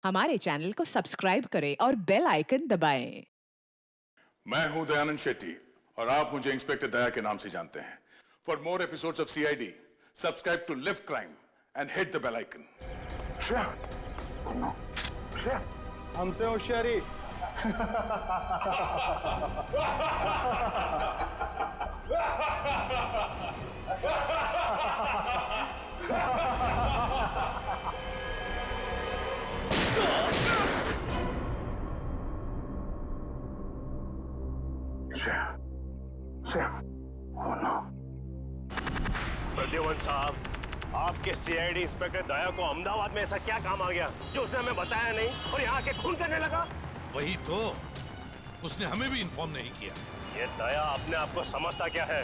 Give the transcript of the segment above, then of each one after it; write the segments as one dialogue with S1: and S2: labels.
S1: हमारे चैनल को सब्सक्राइब करें और बेल आइकन दबाएं।
S2: मैं हूं दयानंद शेट्टी और आप मुझे इंस्पेक्टर दया के नाम से जानते हैं। For more episodes of CID subscribe to lift crime and hit the bell icon.
S3: Shreya, no, Shreya,
S4: हमसे होशियारी।
S3: Shreya, Shreya, oh no.
S5: प्रद्युमन साहब, आपके सीआईडी इंस्पेक्टर दया को अहमदाबाद में ऐसा क्या काम आ गया जो उसने हमें बताया नहीं और यहाँ आके खून करने लगा?
S6: वही तो, उसने हमें भी इन्फॉर्म नहीं किया।
S5: ये दया अपने आप को समझता क्या है?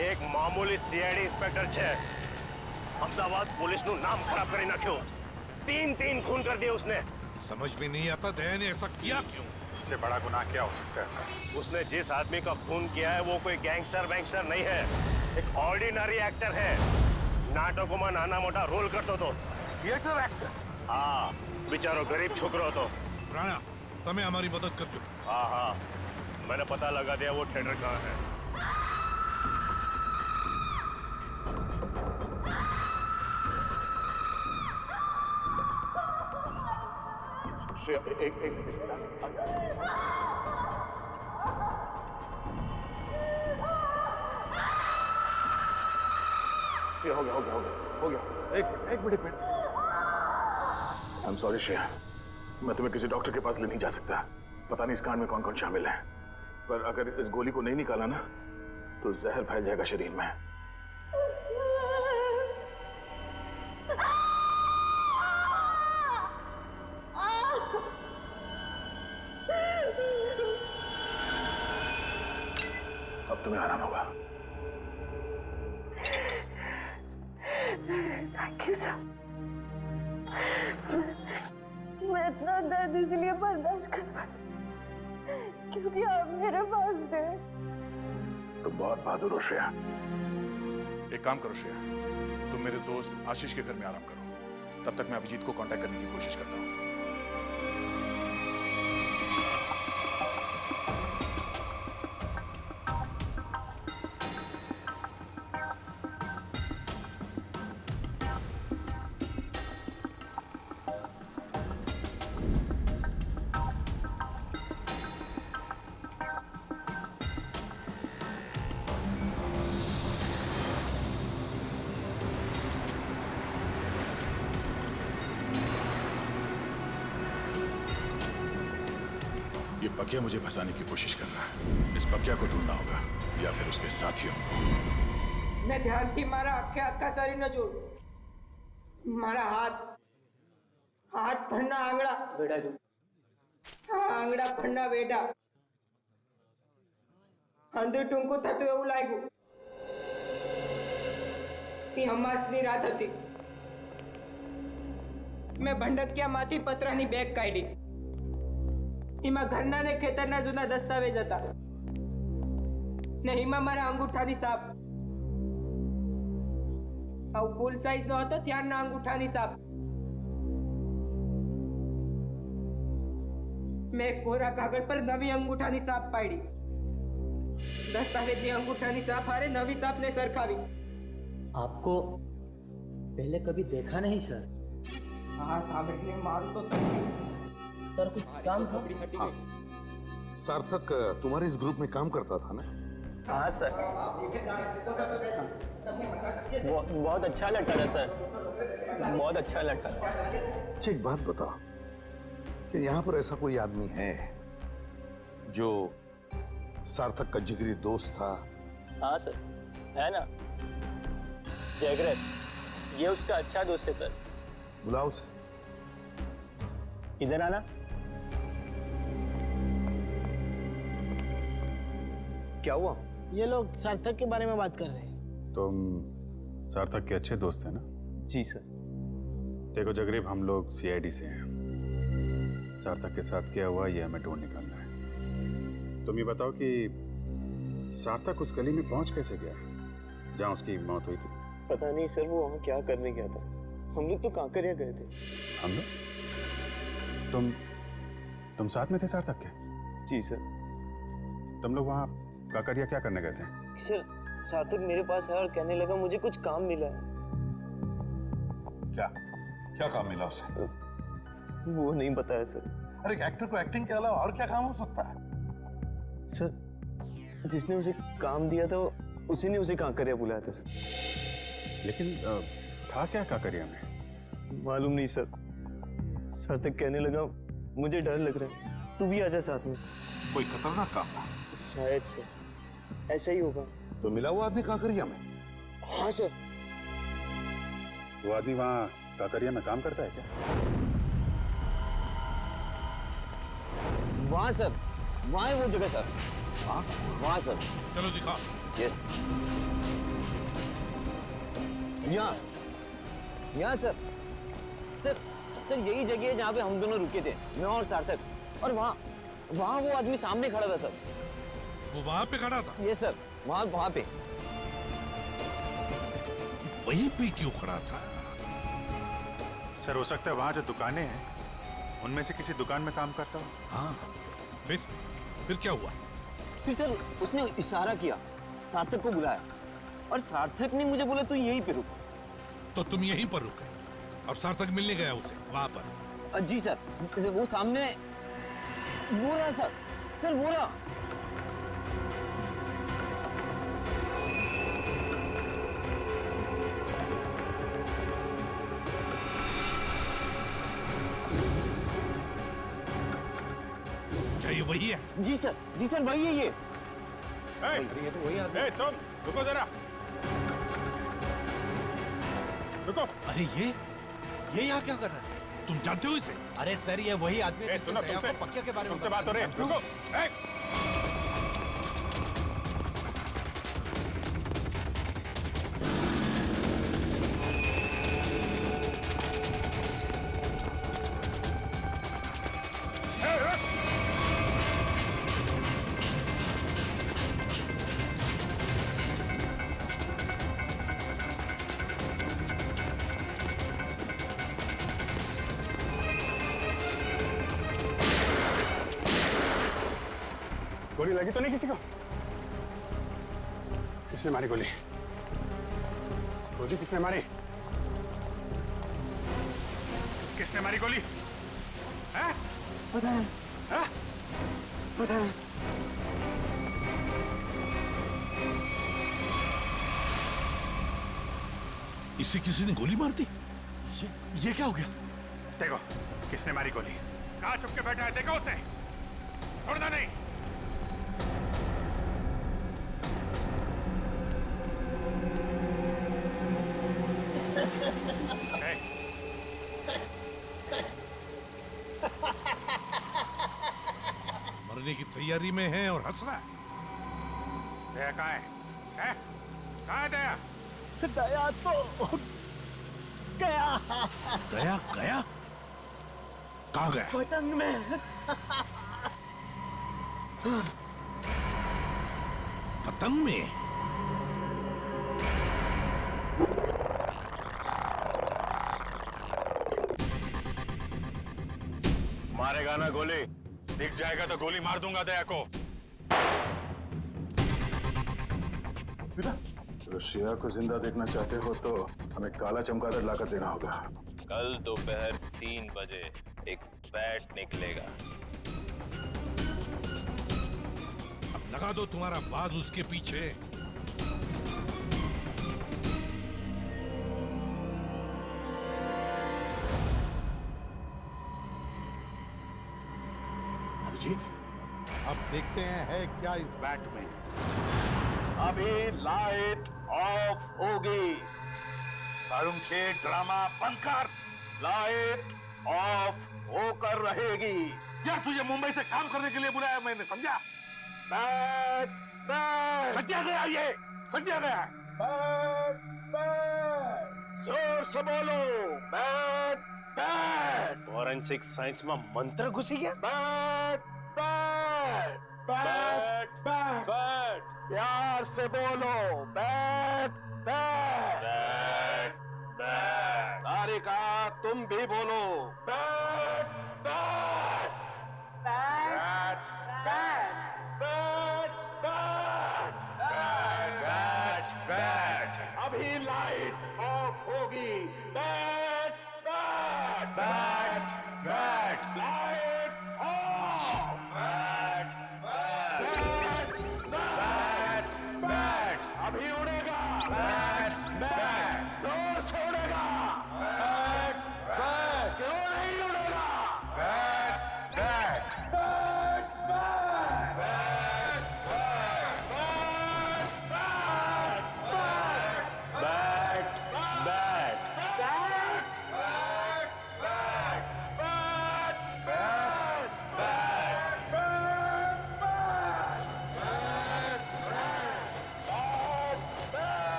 S5: एक मामूली सीआईडी इंस्पेक्टर छे अहमदाबाद पुलिस नु नाम खराब करी नाख्यो। तीन खून कर दिए उसने।
S6: समझ में नहीं आता दया ने ऐसा किया क्यों?
S3: इससे बड़ा गुनाह क्या हो सकता है सर?
S5: उसने जिस आदमी का खून किया है वो कोई गैंगस्टर वैंगस्टर नहीं है, एक ऑर्डिनरी एक्टर है। नाटकों में नाना मोटा रोल करतो तो
S3: थिएटर एक्टर?
S5: हाँ, बेचारो गरीब छोकरो तो।
S6: राणा, तमें हमारी मदद कर जो।
S5: हाँ, मैंने पता लगा दिया वो थिएटर कहाँ है।
S3: श्रेया, एक मिनट। हो गया। एक minute. I am sorry Shreya, मैं तुम्हें किसी डॉक्टर के पास ले नहीं जा सकता। पता नहीं इस कांड में कौन कौन शामिल है, पर अगर इस गोली को नहीं निकाला ना तो जहर फैल जाएगा शरीर में। अब तुम्हें आराम होगा।
S7: Thank you sir. मैं इतना दर्द इसलिए बर्दाश्त कर पाई क्योंकि आप मेरे पास थे।
S3: तुम बहुत बहादुर हो श्रेया।
S2: एक काम करो श्रेया, तुम मेरे दोस्त आशीष के घर में आराम करो। तब तक मैं अभिजीत को कांटेक्ट करने की कोशिश करता हूँ। ये पकिया मुझे फंसाने की कोशिश कर रहा है। इस पकिया को ढूंढना होगा या फिर उसके साथियों को।
S8: मैं ध्यान थी मारा आखा शरीर न जो मारा हाथ फड़ना आंगड़ा बेटा जो आंगड़ा फड़ना बेटा अंदर टूंकू थतु એવું લાગ્યું। એ હમાસની રાત હતી। મેં ભંડકિયામાંથી પતરાની બેગ કાઢી। એમાં ઘરના ને ખેતરના જૂના દસ્તાવેજ હતા ને એમાં મારા અંગૂઠાની સાપ। આવ ફૂલ સાઈઝ નો હતો ત્યારના અંગૂઠાની સાપ। મેં કોરા કાગળ પર નવી અંગૂઠાની સાપ પાડી। दस्तावेज अंगूठानी साफ हारे नवी साफ ने सरखावी।
S9: आपको पहले कभी देखा नहीं सर।
S8: हाँ सामने मारू तो
S9: सर कुछ काम था?
S10: हाँ। सार्थक तुम्हारे इस ग्रुप में काम करता था ना?
S9: हाँ सर। वो बहुत अच्छा लड़का था सर, बहुत अच्छा लड़का था।
S10: अच्छा एक बात बताओ कि यहाँ पर ऐसा कोई आदमी है जो सार्थक का जिगरी दोस्त था?
S9: हाँ सर, है ना, जयग्रत। ये उसका अच्छा दोस्त है सर।
S10: बुलाओ उसे।
S9: इधर आना।
S4: क्या हुआ?
S9: ये लोग सार्थक के बारे में बात कर रहे हैं।
S11: तुम सार्थक के अच्छे दोस्त हैं ना?
S4: जी सर।
S11: देखो जगरीब, हम लोग सीआईडी से हैं। सार्थक के साथ क्या हुआ ये हमें ढूंढ निकालना है। तुम ये बताओ कि सार्थक उस गली में पहुंच कैसे गया जहां उसकी मौत हुई थी?
S9: पता नहीं सर, वो वहाँ क्या करने गया था। हम लोग तो कांकरिया गए थे।
S11: हम लोग? तुम साथ में थे सार्थक के?
S9: जी सर।
S11: तुम लोग वहां काकरिया क्या करने गए थे?
S9: सर सार्थक मेरे पास आया और कहने लगा मुझे कुछ काम मिला है।
S10: क्या क्या काम मिला उसे?
S9: वो नहीं बताया सर।
S10: अरे एक्टर को एक्टिंग के अलावा और क्या काम हो सकता है?
S9: सर जिसने उसे काम दिया था उसी ने उसे काकरिया बुलाया था सर।
S11: लेकिन था क्या काकरिया में?
S9: मालूम नहीं सर। सार्थक कहने लगा मुझे डर लग रहा है, तू भी आजा साथ में।
S10: कोई खतरनाक काम था?
S9: शायद से ऐसा ही होगा।
S10: तो मिला वो आदमी काकरिया में?
S9: हाँ सर।
S11: वो आदमी वहां काकरिया में काम करता है क्या?
S9: वहाँ सर, वहाँ है वो जगह सर। वहाँ सर।
S6: चलो दिखा।
S9: यस। यहाँ सर। सर सर यही जगह है जहाँ पे हम दोनों रुके थे, मैं और सार्थक। और वहाँ वो आदमी सामने खड़ा था सर।
S6: वो वहां पे खड़ा था?
S9: ये सर वहाँ पे।
S6: वहीं पे क्यों खड़ा था?
S11: सर हो सकता है वहां जो दुकानें हैं उनमें से किसी दुकान में काम करता हो।
S6: हाँ। फिर क्या हुआ?
S9: फिर सर उसने इशारा किया, सार्थक को बुलाया और सार्थक ने मुझे बोला तू यहीं पे रुक।
S6: तो तुम यहीं पर रुके और सार्थक मिलने गया उसे वहां पर?
S9: जी सर, वो सामने वो रहा सर वो रहा।
S6: क्या ये वही है?
S9: जी सर वही है ये।
S11: तो वही आदमी। तुम रुको जरा, रुको।
S6: अरे ये यहाँ क्या कर रहा है? तुम जानते हो इसे?
S12: अरे सर ये वही आदमी है
S11: सुनो, तुमसे
S12: पक्के के बारे में
S11: तुमसे बात हो रही है। रुको।
S10: गोली लगी तो नहीं किसी को? किसने मारी गोली? गोली किसने मारी? किसने मारी गोली? हैं?
S9: पता नहीं।
S10: हैं?
S9: पता नहीं।
S6: इसे किसी ने गोली मार दी?
S12: ये क्या हो गया?
S11: देखो किसने मारी गोली। कहाँ छुप के बैठा है, देखो उसे, छोड़ना नहीं।
S6: मरने की तैयारी में है और हंस रहा है।
S11: दया कहाँ है? कहाँ है दया?
S9: दया तो गया।
S6: गया? कहाँ गया?
S9: पतंग में।
S6: पतंग में?
S11: मारेगा ना गोली? दिख जाएगा तो गोली मार दूंगा दया को।
S3: रशिया को जिंदा देखना चाहते हो तो हमें काला चमगादड़ लाकर देना होगा।
S12: कल दोपहर 3 बजे एक बैट निकलेगा।
S6: अब लगा दो तुम्हारा बाज उसके पीछे।
S10: अभिजीत,
S6: अब देखते हैं है क्या इस बैट में।
S10: अभी लाइट ऑफ होगी। सारुण के ड्रामा बंद कर। लाइट ऑफ होकर रहेगी। यार तुझे मुंबई से काम करने के लिए बुलाया मैंने, समझा? बैट सजा गया, ये सजा गया। जोर से बोलो, बैट।
S5: फॉरेंसिक साइंस में मंत्र घुसी गया।
S10: बैट। प्यार से बोलो, बैट। तारिका तुम भी बोलो, बैट।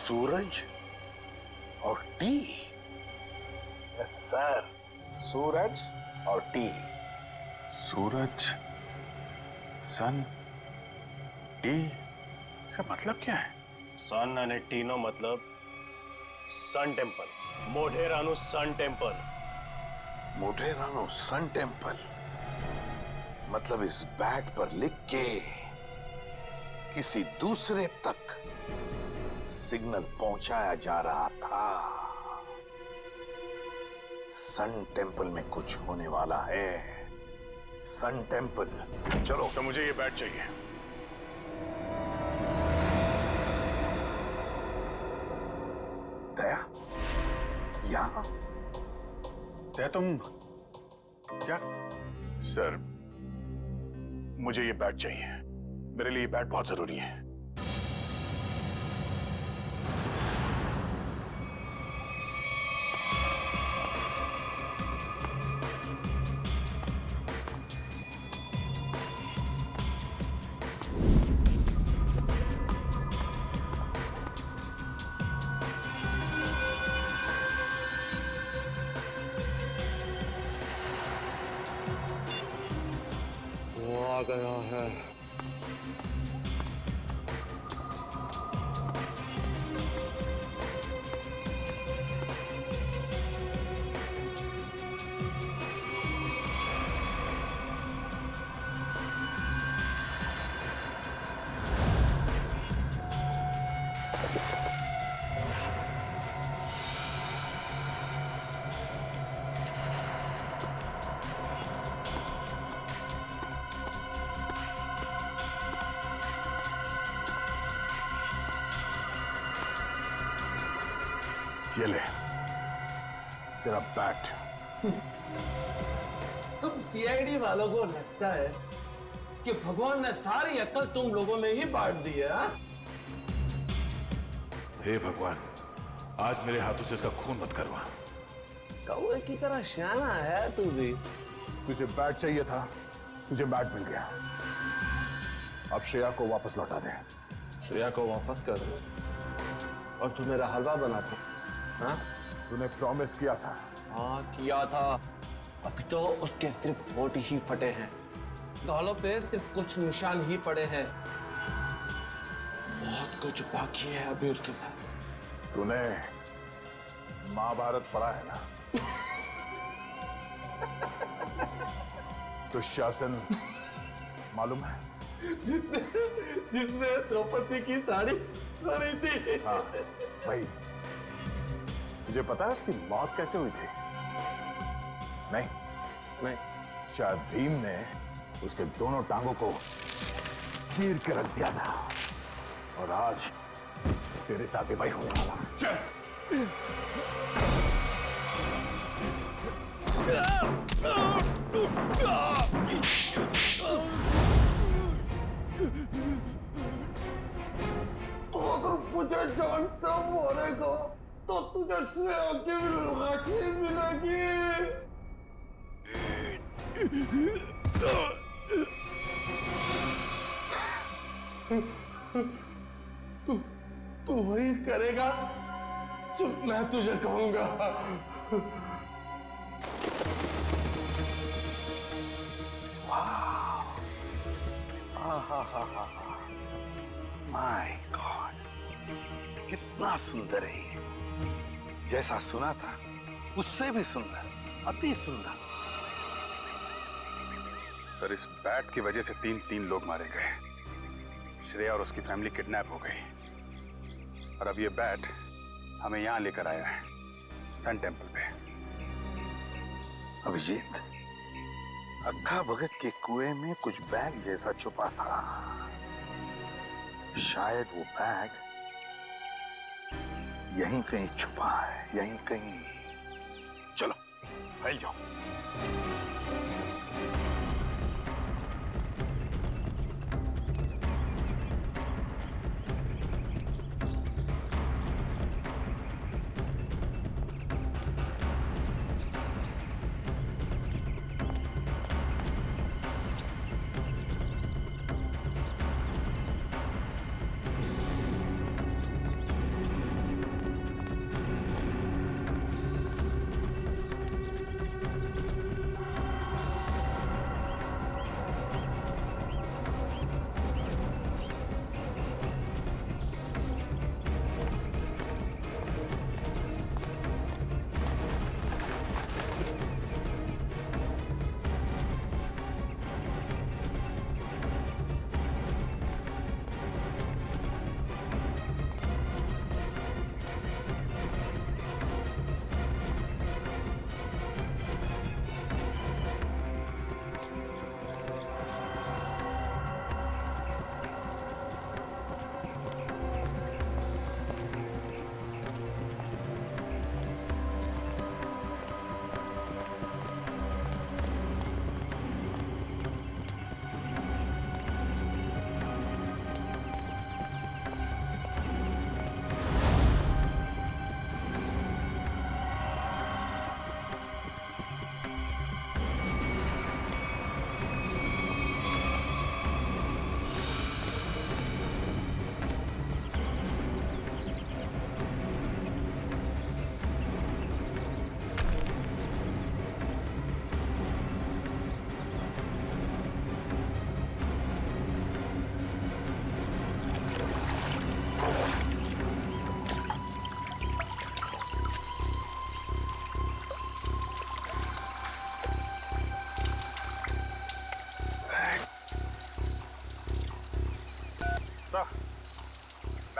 S10: सूरज और टी। यस सर, सूरज और टी।
S11: सूरज, सन, टी, इसका मतलब क्या है?
S5: सन અને ટીનો મતલબ सन टेम्पल, મોઢેરાનું सन टेम्पल।
S10: मोढेरानो सन टेम्पल मतलब इस बैट पर लिख के किसी दूसरे तक सिग्नल पहुंचाया जा रहा था। सन टेम्पल में कुछ होने वाला है। Sun temple. चलो।
S3: तो मुझे ये बैट चाहिए।
S10: दया, यहां?
S11: दया, तुम क्या?
S3: सर, मुझे ये बैट चाहिए। मेरे लिए ये बैट बहुत जरूरी है।
S4: वो आ गया है।
S3: ये ले तेरा बैट।
S13: तुम सीआईडी वालों को लगता है कि भगवान ने सारी अक्ल तुम लोगों में ही बांट दी है?
S3: हे भगवान, आज मेरे हाथों से इसका खून मत करवा।
S13: कौए की तरह शाना है तू भी।
S3: तुझे बैट चाहिए था, तुझे बैट मिल गया। अब श्रेया को वापस लौटा दे।
S13: श्रेया को वापस कर दो और तू मेरा हलवा बना दो। हाँ?
S3: तूने प्रॉमिस किया था।
S13: हाँ किया था। अब तो उसके सिर्फ होठ ही फटे हैं, गालों पे सिर्फ कुछ निशान ही पड़े हैं। बहुत कुछ बाकी है अभी उसके साथ।
S3: तूने महाभारत पढ़ा है ना? दुशासन मालूम है?
S13: जिसने द्रौपदी की साड़ी पहनी थी।
S3: हाँ भाई, तुझे पता है उसकी मौत कैसे हुई थी? नहीं, शायद भीम ने उसके दोनों टांगों को चीर के रख दिया था और आज तेरे साथ भी वही होने वाला। चल।
S13: तो अगर मुझे जानता मारेगा तो तुझे श्रेया की भी मिलेगी। तू वही करेगा जो मैं तुझे कहूंगा।
S10: माय गॉड, कितना सुंदर है ये। जैसा सुना था उससे भी सुंदर, अति सुंदर।
S11: सर, इस बैट की वजह से तीन लोग मारे गए। श्रेया और उसकी फैमिली किडनैप हो गई और अब ये बैट हमें यहां लेकर आया है, सन टेम्पल पे।
S10: अभिजीत, अक्खा भगत के कुएं में कुछ बैग जैसा छुपा था। शायद वो बैग यहीं कहीं छुपा है, यहीं कहीं। चलो फैल जाओ।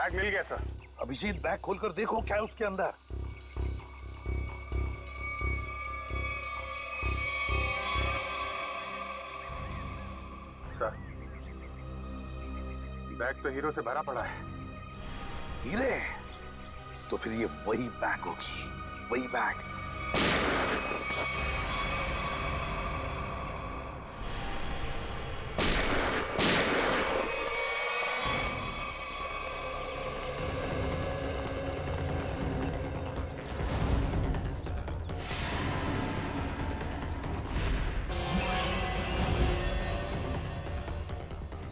S3: बैग मिल गया सर।
S10: अभिजीत बैग खोलकर देखो क्या है उसके अंदर।
S3: सर, बैग तो हीरो से भरा पड़ा है।
S10: हीरे? तो फिर ये वही बैग होगी, वही बैग।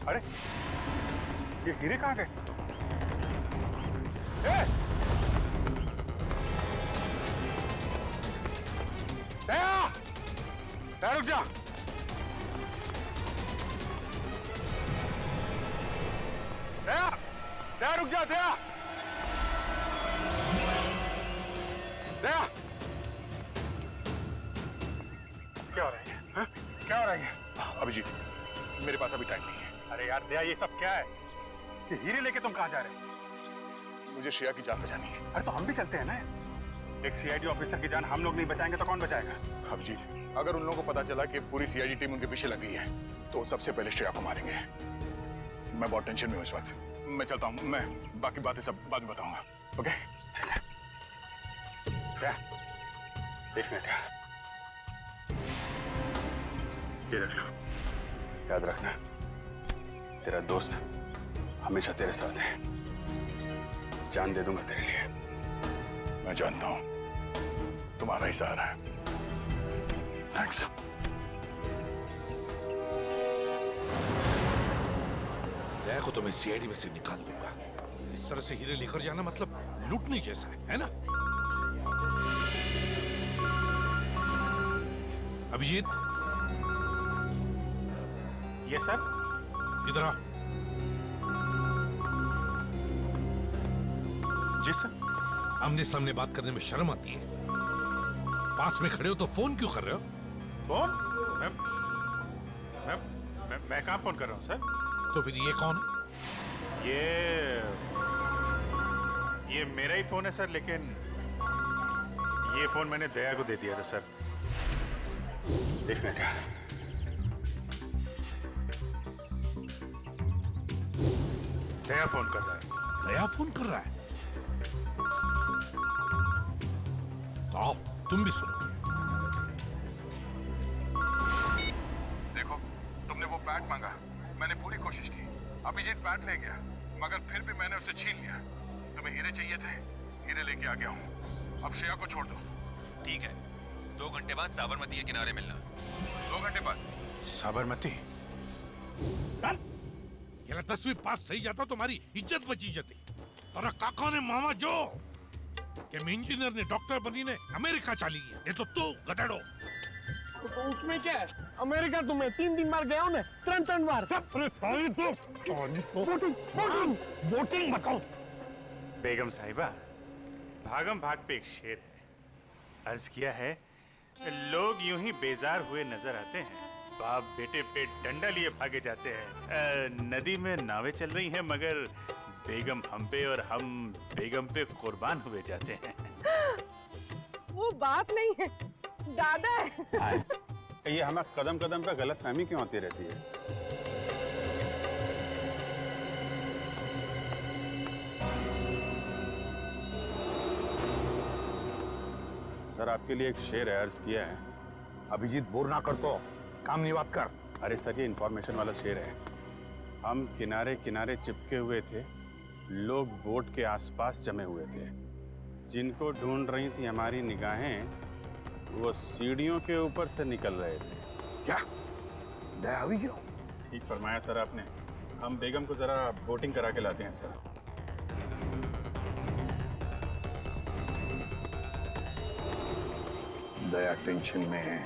S3: अरे, ये हीरे कहाँ गए? दया! दया रुक जा! दया! दया रुक जा, दया! दया! क्या हो रहा है? हाँ? क्या हो रहा है? अभिजीत, मेरे पास अभी टाइम नहीं है। अरे यार दया, ये सब क्या है? ये हीरे लेके तुम कहाँ जा रहे हो? मुझे श्रेया की जान बचानी है। अरे तो हम भी चलते हैं ना। एक सीआईडी ऑफिसर की जान हम लोग नहीं बचाएंगे तो कौन बचाएगा? अभिजीत, अगर उन लोगों को पता चला कि पूरी सीआईडी टीम उनके पीछे लगी है तो सबसे पहले श्रेया को मारेंगे। मैं बहुत टेंशन में हूँ इस वक्त। मैं चलता हूँ, मैं बाकी बातें सब बाद में बताऊंगा। ओके? क्या? एक मिनट, ये रख लो, याद रखना तेरा दोस्त हमेशा तेरे साथ है। जान दे दूंगा तेरे लिए। मैं जानता हूं तुम्हारा ही सहारा है। थैंक्स।
S6: दया को तो मैं सीआईडी में से निकाल दूंगा। इस तरह से हीरे लेकर जाना मतलब लूटने जैसा है ना? अभिजीत,
S3: ये सर,
S6: इधर आ।
S3: जी सर।
S6: आमने सामने बात करने में शर्म आती है? पास में खड़े हो तो फोन क्यों कर रहे हो?
S3: फोन? मैं कहाँ फोन कर रहा हूँ सर?
S6: तो फिर ये कौन है?
S3: ये मेरा ही फोन है सर, लेकिन ये फोन मैंने दया को दे दिया था सर। एक मिनट, दया फोन कर रहा है।
S6: दया फोन कर रहा है? तो आओ तुम भी सुनो।
S2: देखो, तुमने वो बैट मांगा, मैंने पूरी कोशिश की। अभिजीत बैट ले गया, मगर फिर भी मैंने उसे छीन लिया। तुम्हें हीरे चाहिए थे, हीरे लेके आ गया हूँ। अब श्रेया को छोड़ दो।
S14: ठीक है, 2 घंटे बाद साबरमती के किनारे मिलना।
S2: 2 घंटे बाद?
S3: साबरमती?
S6: ये 10वीं पास થઈ जाता तुम्हारी इज्जत बची जाती। तारा काका ने मामा जो कि मैं इंजीनियर ने डॉक्टर बनी ने अमेरिका चली गई। ये तो तू गधेड़ो।
S13: तो उसमें क्या है? अमेरिका तुम्हें 3 बार गया हूं मैं, 3 बार।
S6: अरे ताई तो
S13: वोटिंग बताओ।
S3: बेगम साहिबा, भागम भाग पे एक शेर है। अर्ज किया है, लोग यूं ही बेजार हुए नजर आते हैं, बाप बेटे पे डंडा लिए भागे जाते हैं। नदी में नावें चल रही हैं, मगर बेगम हम पे और हम बेगम पे कुर्बान हुए जाते हैं।
S7: वो बाप नहीं है, दादा है।
S11: ये हमें कदम कदम पे गलत फहमी क्यों होती रहती है? सर, आपके लिए एक शेर है, अर्ज किया है।
S10: अभिजीत बोर ना कर तो काम नहीं बात कर।
S11: अरे सर, ये इंफॉर्मेशन वाला शेर है। हम किनारे किनारे चिपके हुए थे, लोग बोट के आसपास जमे हुए थे। जिनको ढूंढ रही थी हमारी निगाहें, वो सीढ़ियों के ऊपर से निकल रहे थे।
S10: क्या दया अभी क्यों?
S11: ठीक फरमाया सर आपने। हम बेगम को जरा बोटिंग करा के लाते हैं सर।
S10: दया टेंशन में है।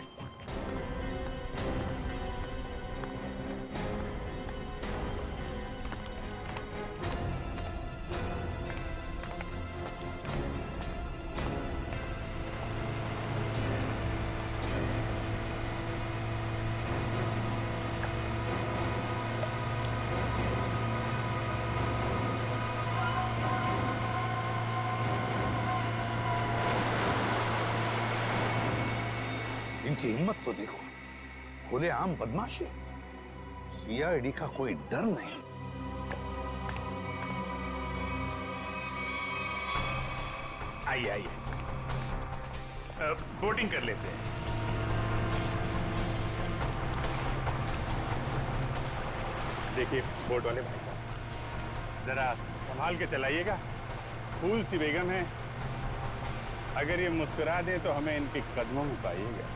S10: इनकी हिम्मत तो देखो, खुलेआम बदमाशी, सीआईडी का कोई डर नहीं।
S5: आइए आइए, बोटिंग कर लेते हैं। देखिए बोट वाले भाई साहब, जरा संभाल के चलाइएगा। फूल सी बेगम है, अगर ये मुस्कुरा दे तो हमें इनके कदमों में पाइएगा।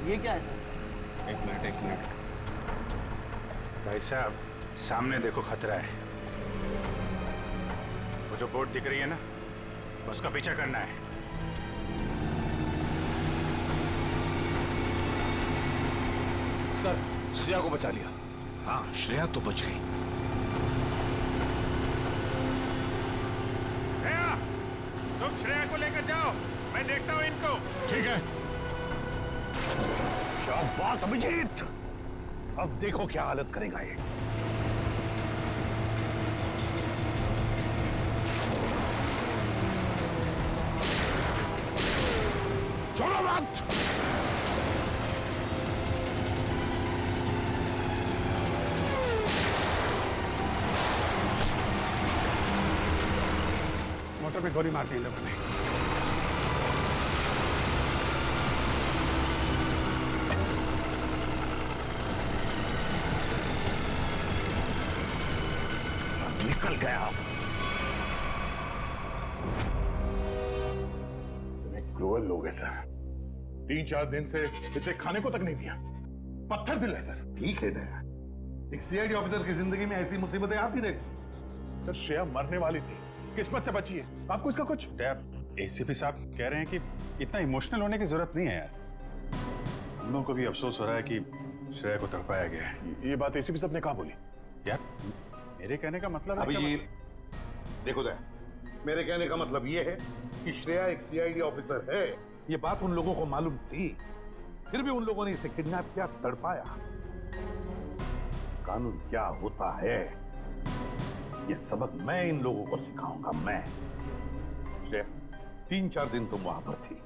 S9: ये क्या है सर?
S5: एक मिनट। भाई साहब, सामने देखो, खतरा है। वो जो बोट दिख रही है ना, उसका पीछा करना है।
S10: सर, श्रेया को बचा लिया। हाँ, श्रेया तो बच गई।
S5: श्रेया, तुम श्रेया को लेकर जाओ, मैं देखता हूँ इनको।
S10: ठीक है। शाबाश अभिजीत, अब देखो क्या हालत करेगा ये। छोड़ो मत।
S5: मोटर पे गोली मार दी इन लोगों ने।
S10: निकल गया।
S3: क्रूअल लोग हैं सर। 3-4 दिन से इसे खाने को तक नहीं दिया। पत्थर दिल है सर।
S10: ठीक है दया, एक सीआईडी ऑफिसर की जिंदगी में ऐसी मुसीबतें आती रहती।
S3: सर श्रेया मरने वाली थी, किस्मत से बची है। आपको इसका कुछ?
S11: एसीपी साहब कह रहे हैं कि इतना इमोशनल होने की जरूरत नहीं है यार। हम लोगों को भी अफसोस हो रहा है कि श्रेया को तड़पाया गया है।
S3: ये बात एसीपी साहब ने कहा बोली?
S11: यार मेरे कहने का मतलब
S10: अभिजीत, देखो दया, मेरे कहने का मतलब ये है कि श्रेया एक सीआईडी ऑफिसर है। ये बात उन लोगों को मालूम थी, फिर भी उन लोगों ने इसे किडनैप किया, तड़पाया। कानून क्या होता है, ये सबक मैं इन लोगों को सिखाऊंगा। मैं श्रेया, 3-4 दिन तुम वहां पर थी,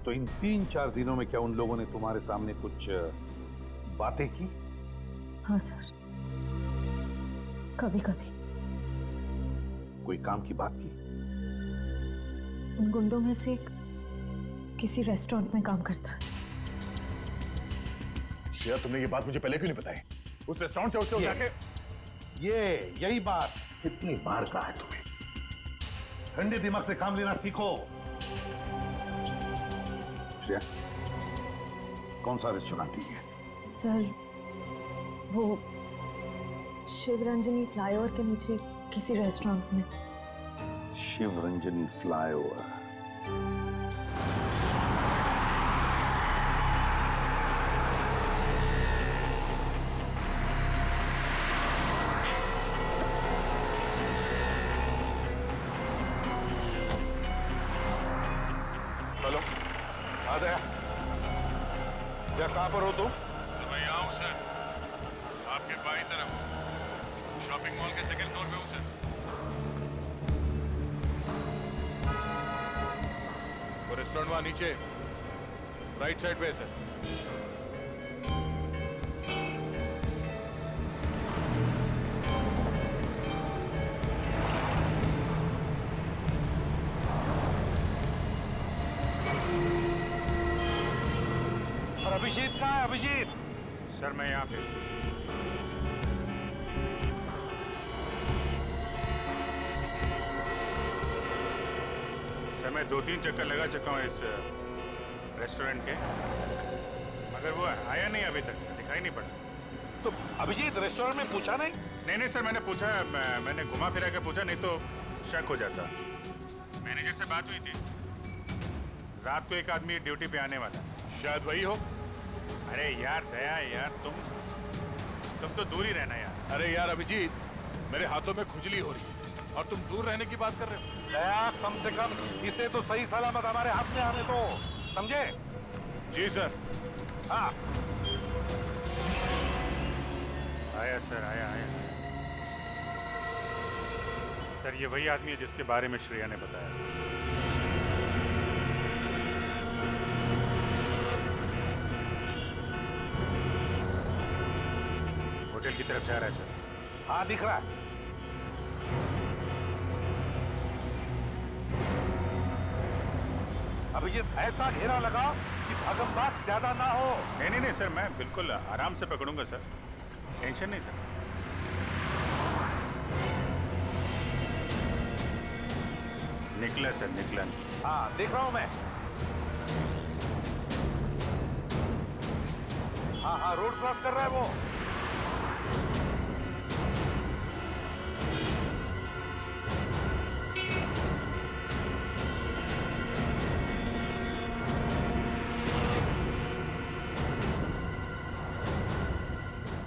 S10: तो इन 3-4 दिनों में क्या उन लोगों ने तुम्हारे सामने कुछ बातें की?
S7: हाँ सर, कभी कभी।
S10: कोई काम की बात की?
S7: उन गुंडों में से एक किसी रेस्टोरेंट में काम करता है।
S3: श्रेया, तुमने ये बात मुझे पहले क्यों नहीं बताई? उस रेस्टोरेंट से उससे जाके
S10: यही बात कितनी बार कहा है तुम्हें? ठंडे दिमाग से काम लेना सीखो। श्रेया, कौन सा रेस्टोरेंट है ये?
S7: सर, वो शिवरंजनी फ्लाईओवर के नीचे किसी रेस्टोरेंट में।
S10: शिवरंजनी फ्लाईओवर।
S3: हेलो, आ गया। क्या, कहां पर हो तुम?
S2: सर मैं यहाँ हूँ सर, आपके बाईं तरफ शॉपिंग मॉल के 2nd फ्लोर पे हूँ सर। वो रेस्टोरेंट वहाँ नीचे राइट साइड पे है सर।
S10: और अभिजीत कहाँ है? अभिजीत
S5: सर मैं यहाँ पे। सर मैं 2-3 चक्कर लगा चुका हूँ इस रेस्टोरेंट के, मगर वो आया नहीं अभी तक सर, दिखाई नहीं पड़ा।
S10: तो अभिजीत, रेस्टोरेंट में पूछा नहीं?
S5: नहीं सर, मैंने पूछा, मैंने घुमा फिरा के पूछा, नहीं तो शक हो जाता। मैनेजर से बात हुई थी, रात को एक आदमी ड्यूटी पे आने वाला,
S2: शायद वही हो।
S5: अरे यार दया, यार तुम तो दूर ही रहना यार।
S2: अरे यार अभिजीत, मेरे हाथों में खुजली हो रही है और तुम दूर रहने की बात कर रहे हो।
S10: दया, कम से कम इसे तो सही सलामत हमारे हाथ में आने दो, समझे?
S2: जी सर।
S10: हाँ।
S11: आया सर, आया आया। सर ये वही आदमी है जिसके बारे में श्रेया ने बताया। होटल की तरफ जा रहा है सर।
S10: हाँ दिख रहा है। अभिजीत ऐसा घेरा लगा कि भगमभाग ज्यादा ना हो।
S11: नहीं नहीं सर, मैं बिल्कुल आराम से पकड़ूंगा सर, टेंशन नहीं सर। निकला सर, निकला।
S10: हाँ देख रहा हूं मैं। हाँ हाँ रोड क्रॉस कर रहा है वो।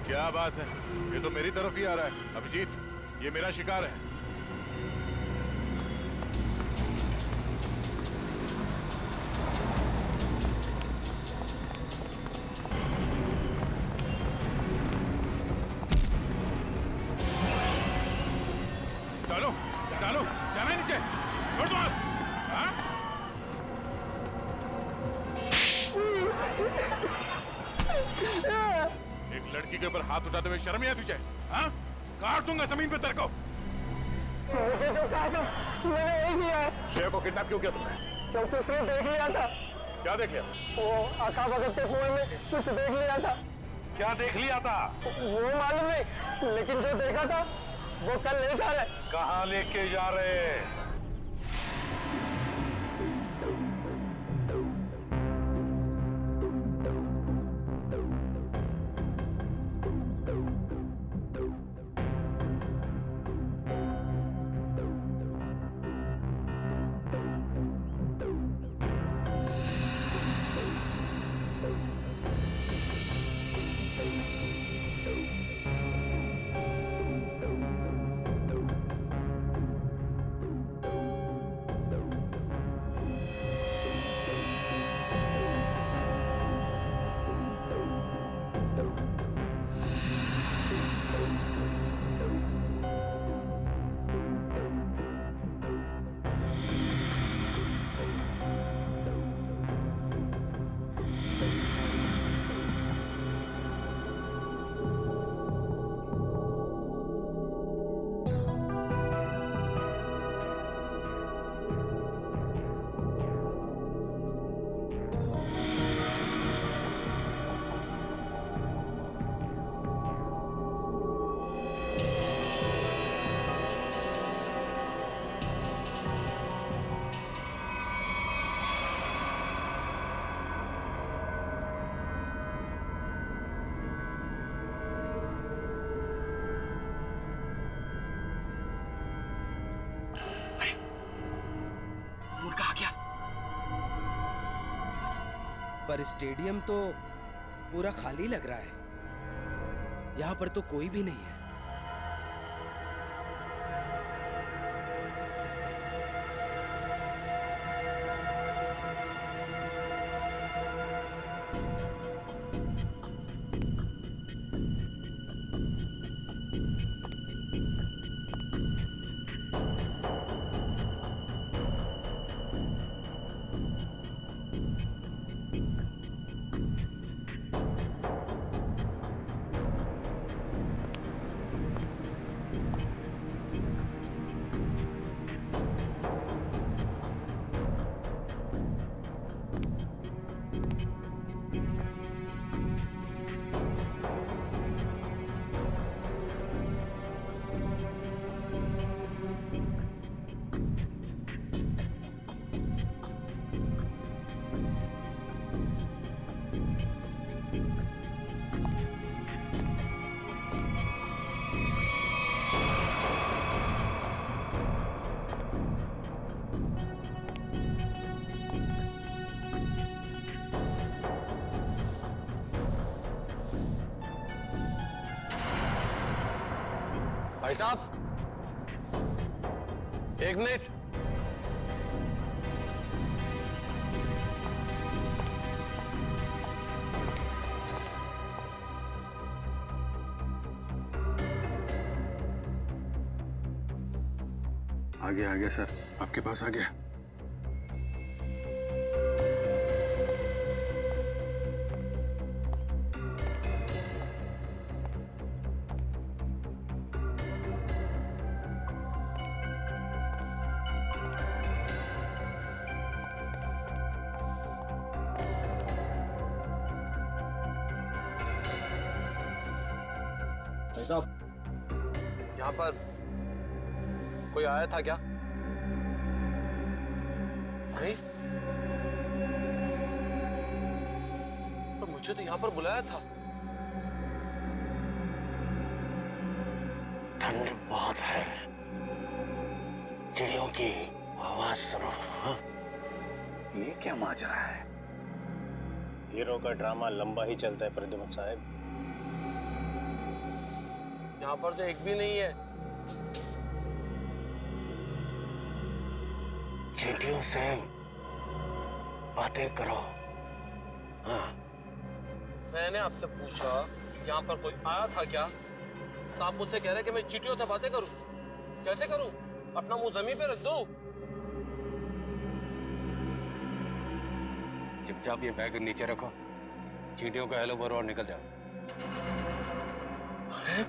S2: क्या बात है, ये तो मेरी तरफ ही आ रहा है। अभिजीत, ये मेरा शिकार है। डालो डालो, जाना है नीचे, छोड़ दो आप। हाँ? एक लड़की के ऊपर हाथ उठाते हुए शर्म नहीं आती तुझे? हाँ? काट दूंगा जमीन पे तेरे को।
S15: मुझे जो कहा था मैंने वही किया है।
S3: श्रेया को किडनैप क्यों किया तुमने?
S15: क्योंकि उसने देख लिया था।
S3: क्या देख लिया?
S15: वो आका भगत के कुएं में कुछ देख लिया था।
S10: क्या देख लिया था?
S15: वो मालूम नहीं, लेकिन जो देखा था वो कल ले जा रहे।
S10: कहाँ लेके जा रहे?
S13: पर स्टेडियम तो पूरा खाली लग रहा है। यहाँ पर तो कोई भी नहीं है। भाई साहब, एक मिनट।
S11: आ गया सर, आपके पास आ गया।
S13: भाई साहब, यहाँ पर कोई आया था क्या? नहीं, तो मुझे तो यहाँ पर बुलाया था।
S10: ठंड बहुत है, चिड़ियों की आवाज सुनो। हाँ? ये क्या माजरा है?
S16: हीरो का ड्रामा लंबा ही चलता है प्रद्युमन साहब।
S13: यहाँ पर तो एक भी नहीं है।
S10: चींटियों से बातें करो। हाँ।
S13: मैंने आपसे पूछा यहाँ पर कोई आया था क्या, तो आप मुझसे कह रहे कि मैं चींटियों से बातें करूं। कैसे करूं? अपना मुंह जमीन पे रख दो।
S16: चुपचाप ये बैग नीचे रखो, चींटियों का हेलो बोलो और निकल जाओ।
S13: अरे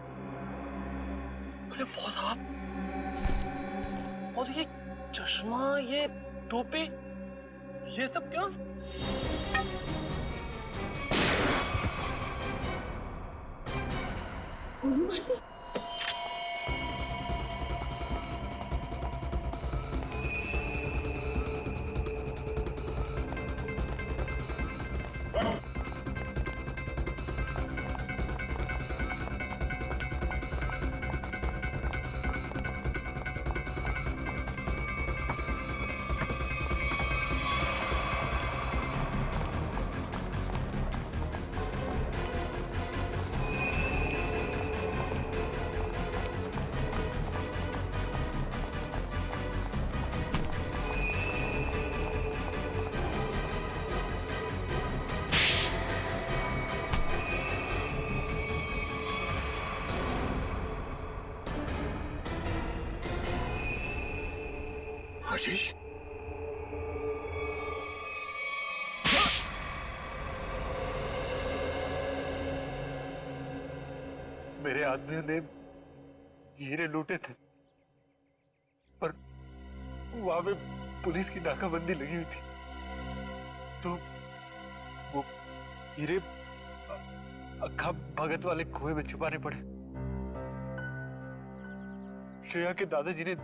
S13: अरे बहुत आप, और ये चश्मा, ये टोपी, ये सब क्या?
S7: गोली मार दी।
S10: आशीष,
S17: मेरे आदमियों ने हीरे लूटे थे, पर वहां पे पुलिस की नाकाबंदी लगी हुई थी, तो वो हीरे अक्खा भगत वाले कुएं में छुपाने पड़े। श्रेया के दादाजी ने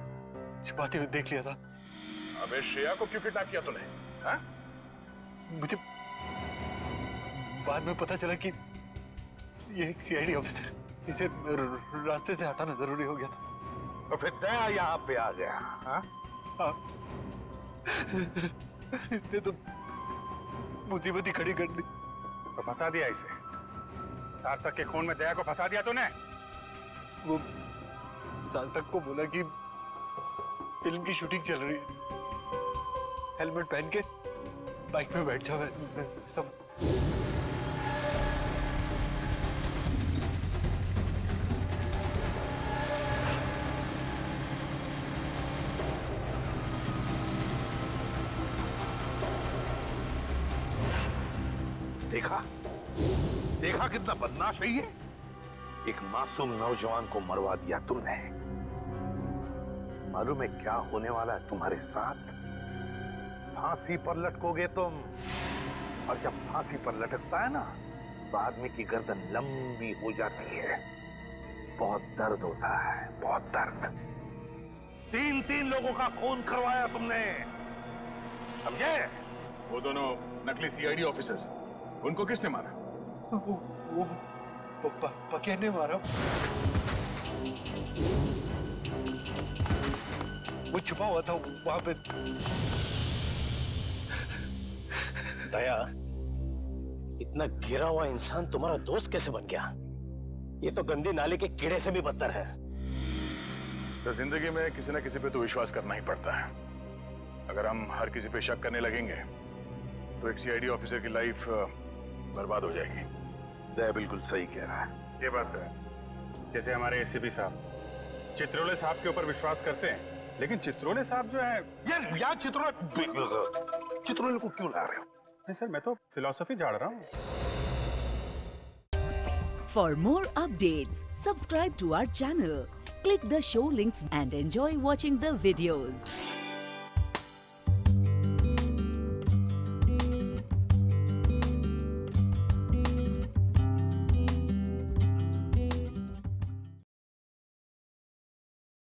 S17: छुपाते हुए देख लिया था।
S3: अबे श्रेया को क्यों किडनैप किया तूने? हाँ?
S17: मुझे बाद में पता चला कि ये एक सीआईडी ऑफिसर, इसे रास्ते से हटाना जरूरी हो गया था।
S3: तो फिर दया यहाँ पे आ गया। हाँ?
S17: हाँ। इसने तो मुसीबत ही खड़ी कर दी।
S11: तो फंसा दिया इसे। सार्थक के खून में दया को फंसा दिया तूने।
S17: वो सार्थक को बोला कि फिल्म की शूटिंग चल रही है, हेलमेट पहन के बाइक में बैठ जाओ। सब
S10: देखा देखा कितना बदमाश है ये। एक मासूम नौजवान को मरवा दिया तुमने। मालूम है क्या होने वाला है तुम्हारे साथ? फांसी पर लटकोगे तुम, और जब फांसी पर लटकता है ना तो आदमी की गर्दन लंबी हो जाती है। बहुत दर्द होता है, बहुत दर्द। 3 लोगों का खून करवाया तुमने, समझे?
S3: वो दोनों नकली सीआईडी ऑफिसर्स, उनको किसने मारा?
S17: वो पकिया ने मारा। वो छुपा हुआ था वहां पे।
S16: दया, इतना गिरा हुआ इंसान तुम्हारा दोस्त कैसे बन गया? ये तो गंदी नाली के कीड़े से भी बदतर है।
S3: तो जिंदगी में किसी न किसी पे तो विश्वास करना ही पड़ता है। अगर हम हर किसी पे शक करने लगेंगे तो एक सीआईडी ऑफिसर की लाइफ बर्बाद हो जाएगी।
S10: दया बिल्कुल सही कह रहा है।
S11: ये बात है, जैसे हमारे एसीपी साहब चित्रोले साहब के ऊपर विश्वास करते हैं, लेकिन चित्रोले साहब जो है
S10: यार चित्रोले को क्यों ला रहे हो?
S11: नहीं सर, मैं तो फिलॉसफी झाड़ रहा हूँ।
S18: For more updates, subscribe to our channel, click the show links and enjoy watching the videos.